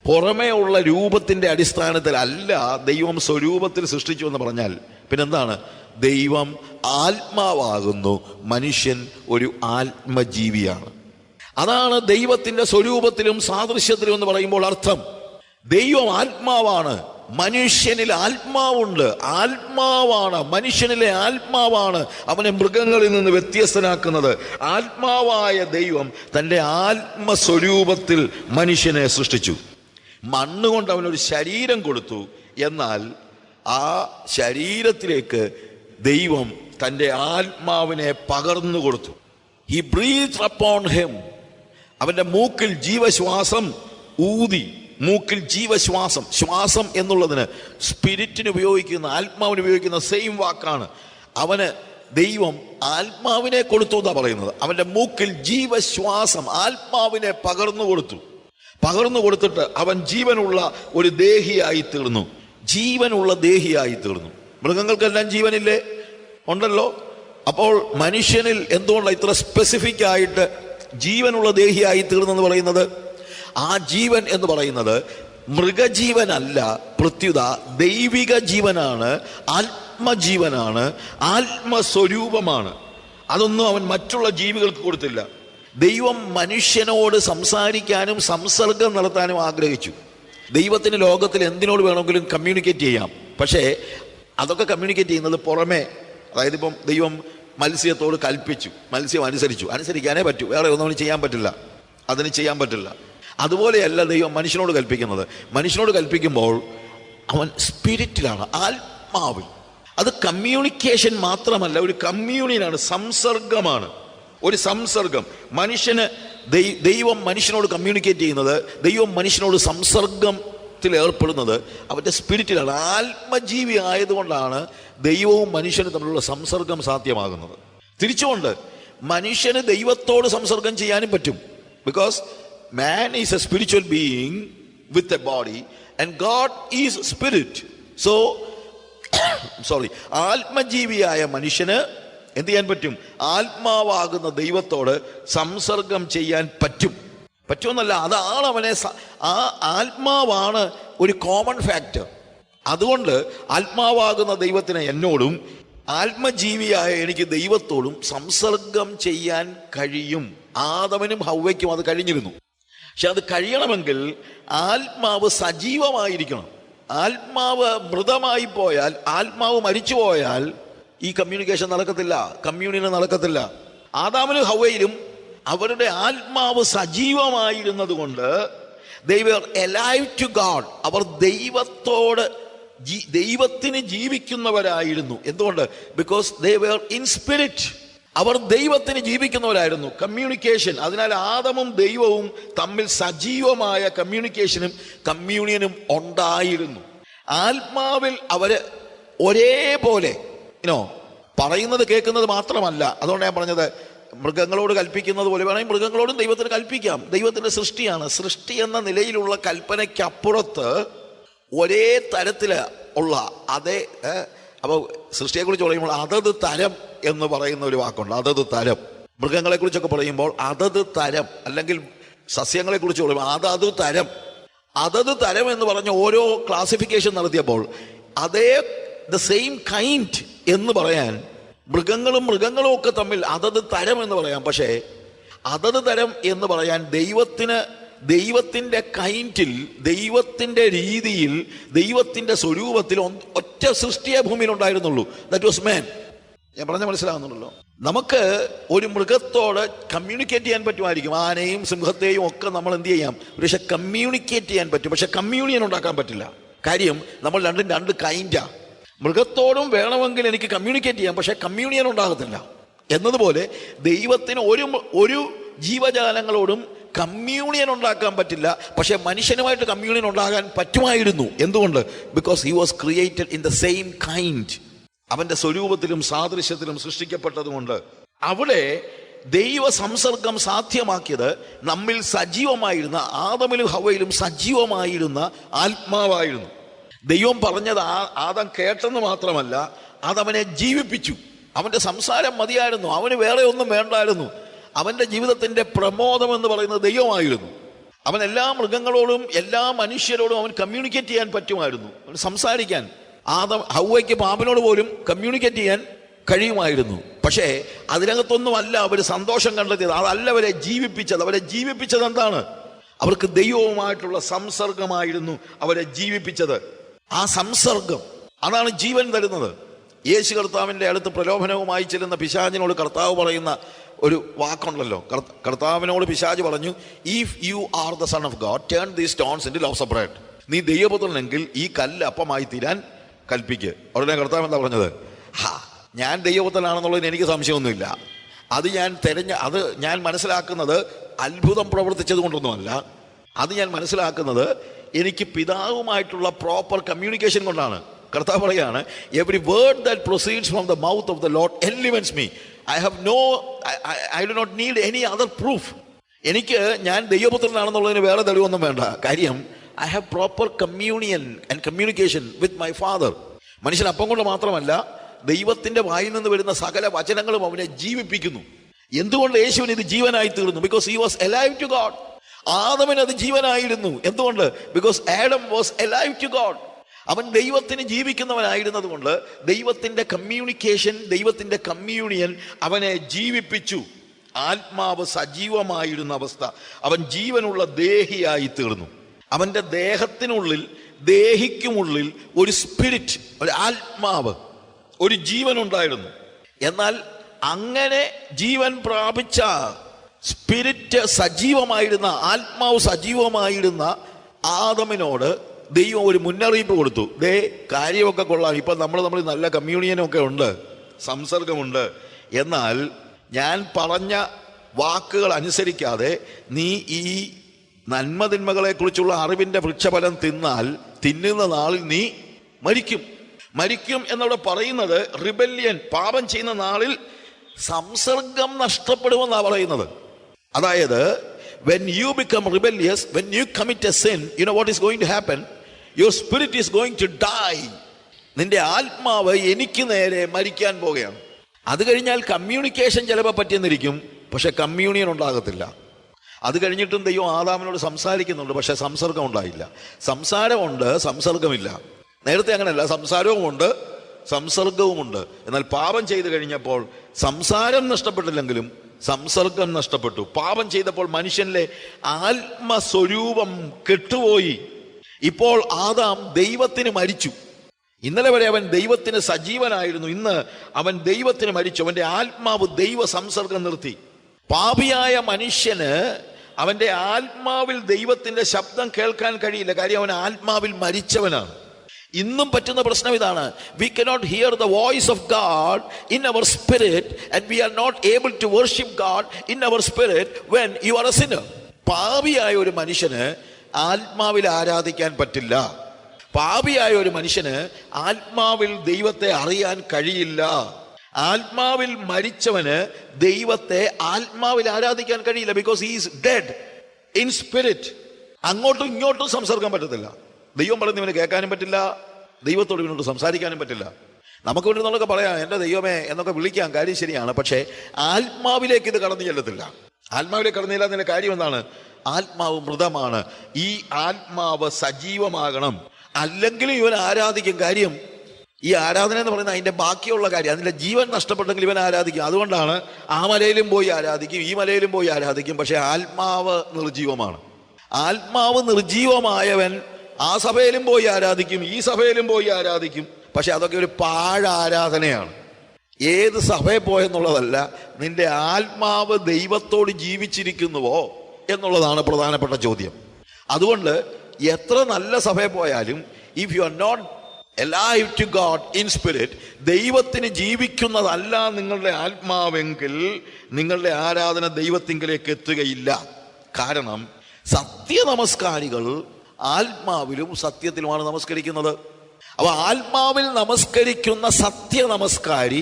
പുറമേ ഉള്ള രൂപത്തിൻ്റെ അടിസ്ഥാനത്തിലല്ല ദൈവം സ്വരൂപത്തിൽ സൃഷ്ടിച്ചു എന്ന് പറഞ്ഞാൽ പിന്നെന്താണ്? ദൈവം ആത്മാവാകുന്നു, മനുഷ്യൻ ഒരു ആത്മജീവിയാണ്. അതാണ് ദൈവത്തിൻ്റെ സ്വരൂപത്തിലും സാദൃശ്യത്തിലും എന്ന് പറയുമ്പോൾ അർത്ഥം. ദൈവം ആത്മാവാണ്, മനുഷ്യനിൽ ആത്മാവുണ്ട്. ആത്മാവാണ്, മനുഷ്യനിലെ ആത്മാവാണ് അവനെ മൃഗങ്ങളിൽ നിന്ന് വ്യത്യസ്തനാക്കുന്നത്. ആത്മാവായ ദൈവം തൻ്റെ ആത്മസ്വരൂപത്തിൽ മനുഷ്യനെ സൃഷ്ടിച്ചു. മണ്ണുകൊണ്ട് അവനൊരു ശരീരം കൊടുത്തു. എന്നാൽ ആ ശരീരത്തിലേക്ക് ദൈവം തൻ്റെ ആത്മാവിനെ പകർന്നു കൊടുത്തു. He breathed upon him. അവൻ്റെ മൂക്കിൽ ജീവശ്വാസം ഊതി. മൂക്കിൽ ജീവശ്വാസം, ശ്വാസം എന്നുള്ളതിന് സ്പിരിറ്റിന് ഉപയോഗിക്കുന്ന, ആത്മാവിന് ഉപയോഗിക്കുന്ന സെയിം വാക്കാണ്. അവന് ദൈവം ആത്മാവിനെ കൊടുത്തു എന്നാണ് പറയുന്നത്. അവൻ്റെ മൂക്കിൽ ജീവശ്വാസം, ആത്മാവിനെ പകർന്നു കൊടുത്തു. പകർന്നു കൊടുത്തിട്ട് അവൻ ജീവനുള്ള ഒരു ദേഹിയായി തീർന്നു. ജീവനുള്ള ദേഹിയായി തീർന്നു. മൃഗങ്ങൾക്കെല്ലാം ജീവനില്ലേ? ഉണ്ടല്ലോ. അപ്പോൾ മനുഷ്യനിൽ എന്തുകൊണ്ടാണ് ഇത്ര സ്പെസിഫിക് ആയിട്ട് ജീവനുള്ള ദേഹിയായി തീർന്നെന്ന് പറയുന്നത്? ആ ജീവൻ എന്ന് പറയുന്നത് മൃഗജീവനല്ല, പ്രത്യുത ദൈവിക ജീവനാണ്, ആത്മജീവനാണ്, ആത്മസ്വരൂപമാണ്. അതൊന്നും അവൻ മറ്റുള്ള ജീവികൾക്ക് കൊടുത്തില്ല. ദൈവം മനുഷ്യനോട് സംസാരിക്കാനും സംസർഗം നടത്താനും ആഗ്രഹിച്ചു. ദൈവത്തിന് ലോകത്തിൽ എന്തിനോട് വേണമെങ്കിലും കമ്മ്യൂണിക്കേറ്റ് ചെയ്യാം. പക്ഷേ അതൊക്കെ കമ്മ്യൂണിക്കേറ്റ് ചെയ്യുന്നത് പുറമേ. അതായത് ഇപ്പം ദൈവം മത്സ്യത്തോട് കൽപ്പിച്ചു, മത്സ്യം അനുസരിക്കാനേ പറ്റൂ, വേറെ ഒന്നും ചെയ്യാൻ പറ്റില്ല, അതിന് ചെയ്യാൻ പറ്റില്ല. അതുപോലെയല്ല ദൈവം മനുഷ്യനോട് കൽപ്പിക്കുന്നത്. മനുഷ്യനോട് കൽപ്പിക്കുമ്പോൾ അവൻ സ്പിരിറ്റിലാണ്, ആത്മാവിൽ. അത് കമ്മ്യൂണിക്കേഷൻ മാത്രമല്ല, ഒരു കമ്മ്യൂണിയനാണ്, സംസർഗമാണ്, ഒരു സംസർഗം. മനുഷ്യന് ദൈവം മനുഷ്യനോട് കമ്മ്യൂണിക്കേറ്റ് ചെയ്യുന്നത്, ദൈവം മനുഷ്യനോട് സംസർഗത്തിൽ ഏർപ്പെടുന്നത് അവൻ്റെ സ്പിരിറ്റിലാണ്. ആത്മജീവി ആയതുകൊണ്ടാണ് ദൈവവും മനുഷ്യനും തമ്മിലുള്ള സംസർഗം സാധ്യമാകുന്നത്. തിരിച്ചുകൊണ്ട് മനുഷ്യന് ദൈവത്തോട് സംസർഗം ചെയ്യാനും പറ്റും. Because man is a spiritual being with a body and God is spirit. So ആത്മജീവിയായ മനുഷ്യന് എന്ത് ചെയ്യാൻ പറ്റും? ആത്മാവാകുന്ന ദൈവത്തോട് സംസർഗം ചെയ്യാൻ പറ്റുമെന്നല്ല, അതാണ് അവനെ, ആ ആത്മാവാണ് ഒരു കോമൺ ഫാക്ടർ. അതുകൊണ്ട് ആത്മാവാകുന്ന ദൈവത്തിന് എന്നോടും ആത്മജീവിയായ എനിക്ക് ദൈവത്തോടും സംസർഗം ചെയ്യാൻ കഴിയും. ആദമനും ഹവ്വയ്ക്കും അത് കഴിഞ്ഞിരുന്നു. പക്ഷെ അത് കഴിയണമെങ്കിൽ ആത്മാവ് സജീവമായിരിക്കണം. ആത്മാവ് മൃതമായി പോയാൽ, ആത്മാവ് മരിച്ചു പോയാൽ ഈ കമ്മ്യൂണിക്കേഷൻ നടക്കത്തില്ല, കമ്മ്യൂണിയൻ നടക്കത്തില്ല. ആദാമിനും ഹവ്വയിലും അവരുടെ ആത്മാവ് സജീവമായിരുന്നത് കൊണ്ട് they were alive to God. അവർ ദൈവത്തിന് ജീവിക്കുന്നവരായിരുന്നു. എന്തുകൊണ്ട്? Because they were in spirit. അവർ ദൈവത്തിന് ജീവിക്കുന്നവരായിരുന്നു. കമ്മ്യൂണിക്കേഷൻ. അതിനാൽ ആദമും ദൈവവും തമ്മിൽ സജീവമായ കമ്മ്യൂണിയനും ഉണ്ടായിരുന്നു. ആത്മാവിൽ അവര് ഒരേപോലെ പറയുന്നത് കേൾക്കുന്നത് മാത്രമല്ല. അതുകൊണ്ട് ഞാൻ പറഞ്ഞത്, മൃഗങ്ങളോട് കൽപ്പിക്കുന്നത് പോലെ വേണമെങ്കിൽ മൃഗങ്ങളോടും ദൈവത്തിന് കൽപ്പിക്കാം. ദൈവത്തിന്റെ സൃഷ്ടിയാണ്. സൃഷ്ടി എന്ന നിലയിലുള്ള കൽപ്പനയ്ക്കപ്പുറത്ത് ഒരേ തരത്തിൽ ഉള്ള അതേ, അപ്പോൾ സൃഷ്ടിയെക്കുറിച്ച് പറയുമ്പോൾ അതത് തരം എന്ന് പറയുന്ന ഒരു വാക്കുണ്ട്. അതത് തരം. മൃഗങ്ങളെക്കുറിച്ചൊക്കെ പറയുമ്പോൾ അതത് തരം, അല്ലെങ്കിൽ സസ്യങ്ങളെക്കുറിച്ച് പറയുമ്പോൾ അതത് തരം. അതത് തരം എന്ന് പറഞ്ഞ ഓരോ ക്ലാസിഫിക്കേഷൻ നടത്തിയപ്പോൾ അതേ ദ സെയിം കൈൻഡ് എന്ന് പറയാൻ മൃഗങ്ങളും ഒക്കെ തമ്മിൽ അതത് തരം എന്ന് പറയാം. പക്ഷേ അതത് തരം എന്ന് പറയാൻ ദൈവത്തിൻ്റെ കൈൻഡിൽ, ദൈവത്തിൻ്റെ രീതിയിൽ, ദൈവത്തിൻ്റെ സ്വരൂപത്തിൽ ഒറ്റ സൃഷ്ടിയെ ഭൂമിയിൽ ഉണ്ടായിരുന്നുള്ളൂ. ദാറ്റ് വാസ് മാൻ. ഞാൻ പറഞ്ഞ മനസ്സിലാകുന്നുണ്ടല്ലോ. നമുക്ക് ഒരു മൃഗത്തോട് കമ്മ്യൂണിക്കേറ്റ് ചെയ്യാൻ പറ്റുമായിരിക്കും. ആനയും സിംഹത്തെയും ഒക്കെ നമ്മൾ എന്ത് ചെയ്യാം? പക്ഷെ കമ്മ്യൂണിക്കേറ്റ് ചെയ്യാൻ പറ്റും. പക്ഷെ കമ്മ്യൂണിയൻ ഉണ്ടാക്കാൻ പറ്റില്ല. കാര്യം നമ്മൾ രണ്ടും രണ്ട് കൈൻഡാ. മൃഗത്തോടും വേണമെങ്കിൽ എനിക്ക് കമ്മ്യൂണിക്കേറ്റ് ചെയ്യാം, പക്ഷെ കമ്മ്യൂണിയൻ ഉണ്ടാകത്തില്ല. എന്നതുപോലെ ദൈവത്തിന് ഒരു ജീവജാലങ്ങളോടും കമ്മ്യൂണിയൻ ഉണ്ടാക്കാൻ പറ്റില്ല, പക്ഷെ മനുഷ്യനുമായിട്ട് കമ്മ്യൂണിയൻ ഉണ്ടാകാൻ പറ്റുമായിരുന്നു. എന്തുകൊണ്ട്? Because he was created in the same kind. അവന്റെ സ്വരൂപത്തിലും സാദൃശ്യത്തിലും സൃഷ്ടിക്കപ്പെട്ടതുകൊണ്ട് അവിടെ ദൈവ സംസർഗം സാധ്യമാക്കിയത് നമ്മിൽ സജീവമായിരുന്ന, ആദമിലും ഹവ്വയിലും സജീവമായിരുന്ന ആത്മാവായിരുന്നു. ദൈവം പറഞ്ഞത് ആദം കേട്ടെന്ന് മാത്രമല്ല, അതവനെ ജീവിപ്പിച്ചു. അവന്റെ സംസാരം മതിയായിരുന്നു. അവന് വേറെ ഒന്നും വേണ്ടായിരുന്നു. അവന്റെ ജീവിതത്തിന്റെ പ്രമോദം എന്ന് പറയുന്നത് ദൈവമായിരുന്നു. അവൻ എല്ലാ മൃഗങ്ങളോടും എല്ലാ മനുഷ്യരോടും അവൻ കമ്മ്യൂണിക്കേറ്റ് ചെയ്യാൻ പറ്റുമായിരുന്നു, അവൻ സംസാരിക്കാൻ. ഹൗവയ്ക്ക് പാമ്പിനോട് പോലും കമ്മ്യൂണിക്കേറ്റ് ചെയ്യാൻ കഴിയുമായിരുന്നു. പക്ഷേ അതിനകത്തൊന്നും അല്ല അവർ സന്തോഷം കണ്ടെത്തിയത്, അതല്ല അവരെ ജീവിപ്പിച്ചത്. അവരെ ജീവിപ്പിച്ചത് എന്താണ്? അവർക്ക് ദൈവവുമായിട്ടുള്ള സംസർഗമായിരുന്നു അവരെ ജീവിപ്പിച്ചത്. ആ സംസർഗം അതാണ് ജീവൻ തരുന്നത്. യേശു കർത്താവിൻ്റെ അടുത്ത് പ്രലോഭനവുമായി ചെല്ലുന്ന പിശാചിനോട് കർത്താവ് പറയുന്ന ഒരു വാക്കുണ്ടല്ലോ. കർത്താവിനോട് പിശാച് പറഞ്ഞു, if you are the son of God turn these stones into loaves of bread. നീ ദൈവപുത്രനെങ്കിൽ ഈ കല്ല് അപ്പമായി തീരാൻ കൽപ്പിക്ക്. ഉടനെ കർത്താവ് എന്താ പറഞ്ഞത്? ഞാൻ ദൈവപുത്രനാണെന്നുള്ളതിന് എനിക്ക് സംശയമൊന്നുമില്ല. അത് ഞാൻ മനസ്സിലാക്കുന്നത് അത്ഭുതം പ്രവർത്തിച്ചത് കൊണ്ടൊന്നുമല്ല. അത് ഞാൻ മനസ്സിലാക്കുന്നത് എനിക്ക് പിതാവുമായിട്ടുള്ള പ്രോപ്പർ കമ്മ്യൂണിക്കേഷൻ കൊണ്ടാണ്. കർത്താവ് പറയാണ്, every word that proceeds from the mouth of the Lord enlivens me. I do not need any other proof. എനിക്ക് ഞാൻ ദൈവപുത്രനാണെന്നുള്ളതിന് വേറെ തെളിവൊന്നും വേണ്ട. കാര്യം I have proper communion and communication with my father. മനുഷ്യൻ അപ്പം കൊണ്ട് മാത്രമല്ല, ദൈവത്തിന്റെ വായിൽ നിന്ന് വരുന്ന സകല വചനങ്ങളും അവനെ ജീവിപ്പിക്കുന്നു. എന്തുകൊണ്ട് യേശുവിന് ഇത് ജീവനായി തീർന്നു? Because he was alive to God. ആദമിന് അത് ജീവനായിരുന്നു. എന്തുകൊണ്ട്? Because Adam was alive to God. അവൻ ദൈവത്തിന് ജീവിക്കുന്നവനായിരുന്നത് കൊണ്ട് ദൈവത്തിന്റെ കമ്മ്യൂണിക്കേഷൻ, ദൈവത്തിന്റെ കമ്മ്യൂണിയൻ അവനെ ജീവിപ്പിച്ചു. ആത്മാവ് സജീവമായിരുന്ന അവസ്ഥ, അവൻ ജീവനുള്ള ദേഹിയായി തീർന്നു. അവന്റെ ദേഹത്തിനുള്ളിൽ, ദേഹിക്കുമുള്ളിൽ ഒരു സ്പിരിറ്റ്, ഒരു ആത്മാവ്, ഒരു ജീവൻ ഉണ്ടായിരുന്നു. എന്നാൽ അങ്ങനെ ജീവൻ പ്രാപിച്ച സ്പിരിറ്റ് സജീവമായിരുന്ന, ആത്മാവ് സജീവമായിരുന്ന ആദമിനോട് ദൈവം ഒരു മുന്നറിയിപ്പ് കൊടുത്തു. കാര്യമൊക്കെ കൊള്ളാം, ഇപ്പം നമ്മൾ നല്ല കമ്മ്യൂണിയനൊക്കെ ഉണ്ട്, സംസർഗമുണ്ട്. എന്നാൽ ഞാൻ പറഞ്ഞ വാക്കുകൾ അനുസരിക്കാതെ നീ ഈ നന്മതിന്മകളെ കുറിച്ചുള്ള അറിവിന്റെ വൃക്ഷഫലം തിന്നുന്ന നാളിൽ നീ മരിക്കും എന്നവിടെ പറയുന്നത് റിബല്യൻ, പാപം ചെയ്യുന്ന നാളിൽ സംസർഗം നഷ്ടപ്പെടുമെന്നാണ് പറയുന്നത്. അതായത് when you become rebellious, when you commit a sin, you know what is going to happen? Your spirit is going to die. നിന്റെ ആത്മാവ് എനിക്ക് നേരെ മരിക്കാൻ പോകുകയാണ്. അത് കഴിഞ്ഞാൽ കമ്മ്യൂണിക്കേഷൻ ചിലപ്പോൾ പറ്റിയെന്നിരിക്കും, പക്ഷെ കമ്മ്യൂണിയൻ ഉണ്ടാകത്തില്ല. അത് കഴിഞ്ഞിട്ടും ദൈവം ആദാമിനോട് സംസാരിക്കുന്നുണ്ട്, പക്ഷെ സംസർഗം ഉണ്ടായില്ല. സംസാരമുണ്ട്, സംസർഗമില്ല. നേരത്തെ അങ്ങനെയല്ല, സംസാരവുമുണ്ട്, സംസർഗവുമുണ്ട്. എന്നാൽ പാപം ചെയ്തു കഴിഞ്ഞപ്പോൾ സംസാരം നഷ്ടപ്പെട്ടില്ലെങ്കിലും സംസർഗം നഷ്ടപ്പെട്ടു. പാപം ചെയ്തപ്പോൾ മനുഷ്യനിലെ ആത്മസ്വരൂപം കെട്ടുപോയി. ഇപ്പോൾ ആദാം ദൈവത്തിന് മരിച്ചു. ഇന്നലെ വരെ അവൻ ദൈവത്തിന് സജീവനായിരുന്നു, ഇന്ന് അവൻ ദൈവത്തിന് മരിച്ചു. അവന്റെ ആത്മാവ് ദൈവ സംസർഗം നിർത്തി. പാപിയായ മനുഷ്യന് അവന്റെ ആത്മാവിൽ ദൈവത്തിന്റെ ശബ്ദം കേൾക്കാൻ കഴിയില്ല. കാര്യം അവൻ ആത്മാവിൽ മരിച്ചവനാണ്. ഇന്നും പറ്റുന്ന പ്രശ്നം ഇതാണ്. We cannot hear the voice of God in our spirit and we are not able to worship God in our spirit when you are a sinner. പാപിയായ ഒരു മനുഷ്യന് ആത്മാവിൽ ആരാധിക്കാൻ പറ്റില്ല. പാപിയായ ഒരു മനുഷ്യന് ആത്മാവിൽ ദൈവത്തെ അറിയാൻ കഴിയില്ല. ആത്മാവിൽ മരിച്ചവന് ദൈവത്തെ ആത്മാവിൽ ആരാധിക്കാൻ കഴിയില്ല. Because he is dead in spirit. അങ്ങോട്ടും ഇങ്ങോട്ടും സംസർഗം പറ്റത്തില്ല. ദൈവം പറയുന്ന ഇവന് കേൾക്കാനും പറ്റില്ല, ദൈവത്തോട് ഇവനോട് സംസാരിക്കാനും പറ്റില്ല. നമുക്ക് വേണ്ടി നമ്മളൊക്കെ പറയാം എൻ്റെ ദൈവമേ എന്നൊക്കെ വിളിക്കാം, കാര്യം ശരിയാണ്. പക്ഷേ ആത്മാവിലേക്ക് ഇത് കടന്നു ചെല്ലത്തില്ല. ആത്മാവിലേക്ക് കടന്നു ചെല്ലാത്തതിൻ്റെ കാര്യം എന്താണ്? ആത്മാവ് മൃതമാണ്. ഈ ആത്മാവ് സജീവമാകണം, അല്ലെങ്കിൽ ഇവൻ ആരാധിക്കും. കാര്യം ഈ ആരാധന എന്ന് പറയുന്നത് അതിൻ്റെ ബാക്കിയുള്ള കാര്യം. അതിൻ്റെ ജീവൻ നഷ്ടപ്പെട്ടെങ്കിൽ ഇവൻ ആരാധിക്കും. അതുകൊണ്ടാണ് ആ മലയിലും പോയി ആരാധിക്കും, ഈ മലയിലും പോയി ആരാധിക്കും. പക്ഷെ ആത്മാവ് നിർജീവമാണ്. ആത്മാവ് നിർജീവമായവൻ ആ സഭയിലും പോയി ആരാധിക്കും, ഈ സഭയിലും പോയി ആരാധിക്കും. പക്ഷെ അതൊക്കെ ഒരു ആരാധനയാണ്. ഏത് സഭയിൽ പോയെന്നുള്ളതല്ല, നിന്റെ ആത്മാവ് ദൈവത്തോട് ജീവിച്ചിരിക്കുന്നുവോ എന്നുള്ളതാണ് പ്രധാനപ്പെട്ട ചോദ്യം. അതുകൊണ്ട് എത്ര നല്ല സഭയിൽ പോയാലും if you are not alive to God in spirit, ദൈവത്തിന് ജീവിക്കുന്നതല്ല നിങ്ങളുടെ ആത്മാവെങ്കിൽ നിങ്ങളുടെ ആരാധന ദൈവത്തിങ്കിലേക്ക് എത്തുകയില്ല. കാരണം സത്യനമസ്കാരികൾ ആത്മാവിലും സത്യത്തിലുമാണ് നമസ്കരിക്കുന്നത്. അപ്പൊ ആത്മാവിൽ നമസ്കരിക്കുന്ന സത്യനമസ്കാരി,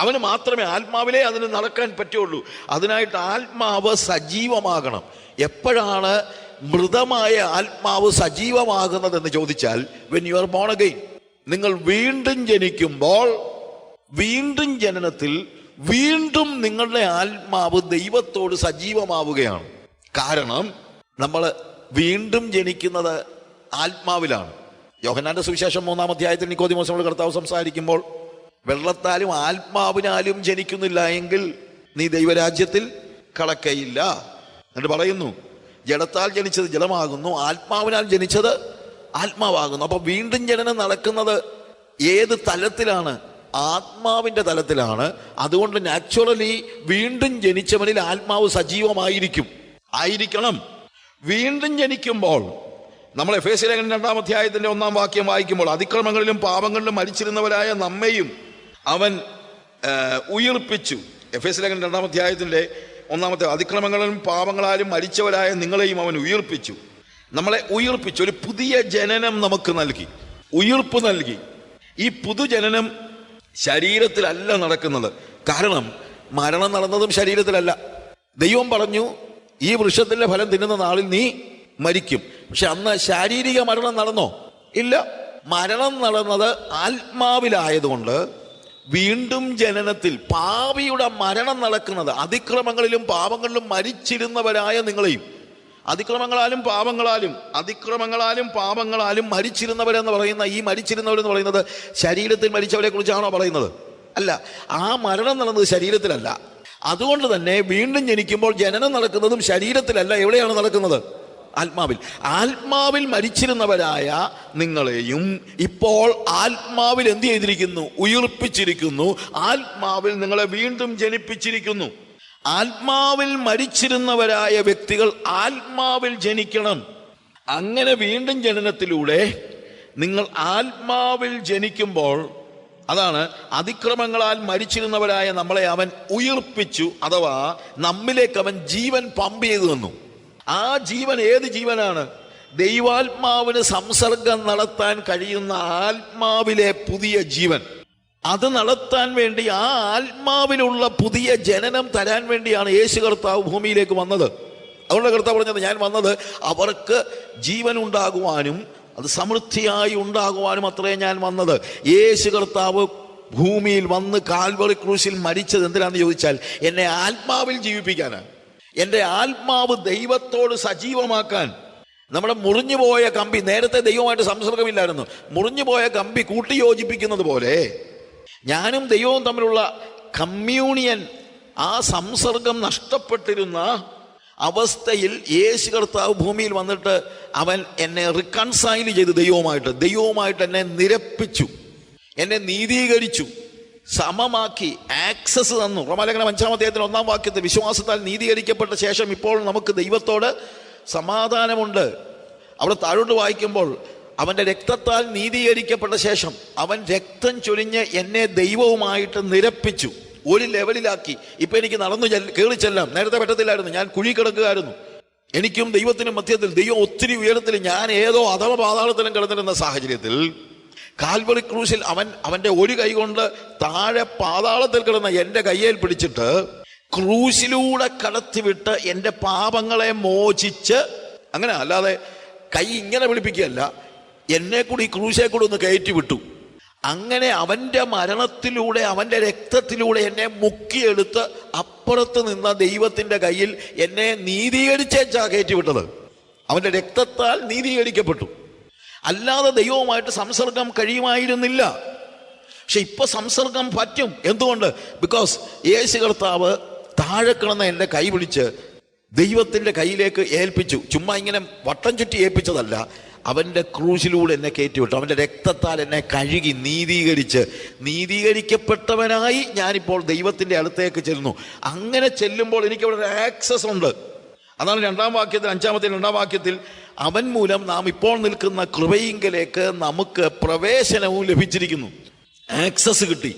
അവന് മാത്രമേ ആത്മാവിലേ അതിന് നടക്കാൻ പറ്റുള്ളൂ. അതിനായിട്ട് ആത്മാവ് സജീവമാകണം. എപ്പോഴാണ് മൃതമായ ആത്മാവ് സജീവമാകുന്നതെന്ന് ചോദിച്ചാൽ, when you are born again, നിങ്ങൾ വീണ്ടും ജനിക്കുമ്പോൾ, വീണ്ടും ജനനത്തിൽ വീണ്ടും നിങ്ങളുടെ ആത്മാവ് ദൈവത്തോട് സജീവമാവുകയാണ്. കാരണം നമ്മൾ വീണ്ടും ജനിക്കുന്നത് ആത്മാവിലാണ്. യോഹന്നാന്റെ സുവിശേഷം 3-ാം അധ്യായത്തിൽ നിക്കോദിമോസിനോട് കർത്താവ് സംസാരിക്കുമ്പോൾ, വെള്ളത്താലും ആത്മാവിനാലും ജനിക്കുന്നില്ല എങ്കിൽ നീ ദൈവരാജ്യത്തിൽ കടക്കയില്ല എന്നിട്ട് പറയുന്നു, ജഡത്താൽ ജനിച്ചത് ജഡമാകുന്നു, ആത്മാവിനാൽ ജനിച്ചത് ആത്മാവാകുന്നു. അപ്പൊ വീണ്ടും ജനനം നടക്കുന്നത് ഏത് തലത്തിലാണ്? ആത്മാവിന്റെ തലത്തിലാണ്. അതുകൊണ്ട് നാച്ചുറലി വീണ്ടും ജനിച്ചവനിൽ ആത്മാവ് സജീവമായിരിക്കണം. വീണ്ടും ജനിക്കുമ്പോൾ നമ്മൾ എഫേസ്യ ലേഖനം 2-ാം അധ്യായത്തിന്റെ 1-ാം വാക്യം വായിക്കുമ്പോൾ, അതിക്രമങ്ങളിലും പാപങ്ങളിലും മരിച്ചിരുന്നവരായ നമ്മയും അവൻ ഉയിർപ്പിച്ചു. എഫേസ്യ ലേഖനം 2-ാം അധ്യായത്തിന്റെ 1-ാമത്തെ, അതിക്രമങ്ങളിലും പാപങ്ങളാലും മരിച്ചവരായ നിങ്ങളെയും അവൻ ഉയിർപ്പിച്ചു. നമ്മളെ ഉയിർപ്പിച്ചു, ഒരു പുതിയ ജനനം നമുക്ക് നൽകി, ഉയിർപ്പ് നൽകി. ഈ പുതുജനനം ശരീരത്തിലല്ല നടക്കുന്നത്. കാരണം മരണം നടന്നതും ശരീരത്തിലല്ല. ദൈവം പറഞ്ഞു, ഈ വൃക്ഷത്തിന്റെ ഫലം തിന്നുന്ന നാളിൽ നീ മരിക്കും. പക്ഷെ അന്ന് ശാരീരിക മരണം നടന്നോ? ഇല്ല. മരണം നടന്നത് ആത്മാവിലായതുകൊണ്ട് വീണ്ടും ജനനത്തിൽ പാപിയുടെ മരണം നടക്കുന്നത്, അതിക്രമങ്ങളിലും പാപങ്ങളിലും മരിച്ചിരുന്നവരായ നിങ്ങളെയും, അതിക്രമങ്ങളാലും പാപങ്ങളാലും മരിച്ചിരുന്നവരെന്ന് പറയുന്ന ഈ മരിച്ചിരുന്നവരെന്ന് പറയുന്നത് ശരീരത്തിൽ മരിച്ചവരെ കുറിച്ചാണോ പറയുന്നത്? അല്ല. ആ മരണം നടന്നത് ശരീരത്തിലല്ല. അതുകൊണ്ട് തന്നെ വീണ്ടും ജനിക്കുമ്പോൾ ജനനം നടക്കുന്നതും ശരീരത്തിലല്ല. എവിടെയാണ് നടക്കുന്നത്? ആത്മാവിൽ. ആത്മാവിൽ മരിച്ചിരുന്നവരായ നിങ്ങളെയും ഇപ്പോൾ ആത്മാവിൽ എന്ത് ചെയ്തിരിക്കുന്നു? ഉയിർപ്പിച്ചിരിക്കുന്നു. ആത്മാവിൽ നിങ്ങളെ വീണ്ടും ജനിപ്പിച്ചിരിക്കുന്നു. ആത്മാവിൽ മരിച്ചിരുന്നവരായ വ്യക്തികൾ ആത്മാവിൽ ജനിക്കണം. അങ്ങനെ വീണ്ടും ജനനത്തിലൂടെ നിങ്ങൾ ആത്മാവിൽ ജനിക്കുമ്പോൾ, അതാണ് അതിക്രമങ്ങളാൽ മരിച്ചിരുന്നവരായ നമ്മളെ അവൻ ഉയിർപ്പിച്ചു, അഥവാ നമ്മിലേക്ക് അവൻ ജീവൻ പമ്പ് ചെയ്തു തന്നു. ആ ജീവൻ ഏത് ജീവനാണ്? ദൈവാത്മാവിന് സംസർഗം നടത്താൻ കഴിയുന്ന ആത്മാവിലെ പുതിയ ജീവൻ. അത് നടത്താൻ വേണ്ടി, ആ ആത്മാവിലുള്ള പുതിയ ജനനം തരാൻ വേണ്ടിയാണ് യേശു കർത്താവ് ഭൂമിയിലേക്ക് വന്നത്. അതുകൊണ്ട് കർത്താവ് പറഞ്ഞത്, ഞാൻ വന്നത് അവർക്ക് ജീവൻ ഉണ്ടാകുവാനും അത് സമൃദ്ധിയായി ഉണ്ടാകുവാനും അത്രേ ഞാൻ വന്നത്. യേശു കർത്താവ് ഭൂമിയിൽ വന്ന് കാൽവറി ക്രൂശിൽ മരിച്ചത് എന്തിനാണെന്ന് ചോദിച്ചാൽ, എന്നെ ആത്മാവിൽ ജീവിപ്പിക്കാനാണ്. എൻ്റെ ആത്മാവ് ദൈവത്തോട് സജീവമാക്കാൻ. നമ്മുടെ മുറിഞ്ഞുപോയ കമ്പി, നേരത്തെ ദൈവമായിട്ട് സംസർഗമില്ലായിരുന്നു, മുറിഞ്ഞുപോയ കമ്പി കൂട്ടിയോജിപ്പിക്കുന്നത് പോലെ ഞാനും ദൈവവും തമ്മിലുള്ള കമ്മ്യൂണിയൻ, ആ സംസർഗം നഷ്ടപ്പെട്ടിരുന്ന അവസ്ഥയിൽ യേശു കർത്താവ് ഭൂമിയിൽ വന്നിട്ട് അവൻ എന്നെ റിക്കൺസൈൽ ചെയ്ത് ദൈവവുമായിട്ട് എന്നെ നിരപ്പിച്ചു, എന്നെ നീതീകരിച്ചു, സമമാക്കി, ആക്സസ് തന്നു. റോമാലേഖനം 5-ാം അധ്യായത്തിൽ 1-ാം വാക്യത്തിൽ, വിശ്വാസത്താൽ നീതീകരിക്കപ്പെട്ട ശേഷം ഇപ്പോൾ നമുക്ക് ദൈവത്തോട് സമാധാനമുണ്ട്. അവിടെ താഴോട്ട് വായിക്കുമ്പോൾ, അവൻ്റെ രക്തത്താൽ നീതീകരിക്കപ്പെട്ട ശേഷം അവൻ രക്തം ചൊരിഞ്ഞ് എന്നെ ദൈവവുമായിട്ട് നിരപ്പിച്ചു, ഒരു ലെവലിലാക്കി. ഇപ്പൊ എനിക്ക് നടന്നു കയറി ചെല്ലാം. നേരത്തെ പറ്റത്തില്ലായിരുന്നു, ഞാൻ കുഴി കിടക്കുകയായിരുന്നു. എനിക്കും ദൈവത്തിനും മധ്യത്തിൽ, ദൈവം ഒത്തിരി ഉയരത്തിൽ, ഞാൻ ഏതോ അധമ പാതാളത്തിലും കിടന്നിരുന്ന സാഹചര്യത്തിൽ കാൽവറി ക്രൂശിൽ അവന്റെ ഒരു കൈ കൊണ്ട് താഴെ പാതാളത്തിൽ കിടന്ന എൻ്റെ കയ്യിൽ പിടിച്ചിട്ട് ക്രൂശിലൂടെ കടത്തിവിട്ട് എൻ്റെ പാപങ്ങളെ മോചിച്ച്, അങ്ങനെ അല്ലാതെ കൈ ഇങ്ങനെ പിടിപ്പിക്കുകയല്ല, എന്നെ കൂടി ഈ ക്രൂശെ കൂടി ഒന്ന് കയറ്റി വിട്ടു. അങ്ങനെ അവൻ്റെ മരണത്തിലൂടെ, അവൻ്റെ രക്തത്തിലൂടെ എന്നെ മുക്കിയെടുത്ത് അപ്പുറത്ത് നിന്ന ദൈവത്തിൻ്റെ കയ്യിൽ എന്നെ നീതീകരിച്ചാ കയറ്റിവിട്ടത്. അവൻ്റെ രക്തത്താൽ നീതീകരിക്കപ്പെട്ടു. അല്ലാതെ ദൈവവുമായിട്ട് സംസർഗം കഴിയുമായിരുന്നില്ല. പക്ഷെ ഇപ്പൊ സംസർഗം പറ്റും. എന്തുകൊണ്ട്? ബിക്കോസ് യേശു കർത്താവ് താഴെ കിടന്ന എൻ്റെ കൈ പിടിച്ച് ദൈവത്തിൻ്റെ കയ്യിലേക്ക് ഏൽപ്പിച്ചു. ചുമ്മാ ഇങ്ങനെ വട്ടം ചുറ്റി ഏൽപ്പിച്ചതല്ല, അവൻ്റെ ക്രൂശിലൂടെ എന്നെ കയറ്റിവിട്ടു. അവൻ്റെ രക്തത്താൽ എന്നെ കഴുകി നീതീകരിക്കപ്പെട്ടവനായി ഞാനിപ്പോൾ ദൈവത്തിൻ്റെ അടുത്തേക്ക് ചെല്ലുന്നു. അങ്ങനെ ചെല്ലുമ്പോൾ എനിക്കവിടെ ഒരു ആക്സസ് ഉണ്ട്. അതാണ് 2-ാം വാക്യത്തിൽ, 5-ാമത്തെ 2-ാം വാക്യത്തിൽ, അവൻ മൂലം നാം ഇപ്പോൾ നിൽക്കുന്ന കൃപയിങ്കലേക്ക് നമുക്ക് പ്രവേശനവും ലഭിച്ചിരിക്കുന്നു. ആക്സസ് കിട്ടി.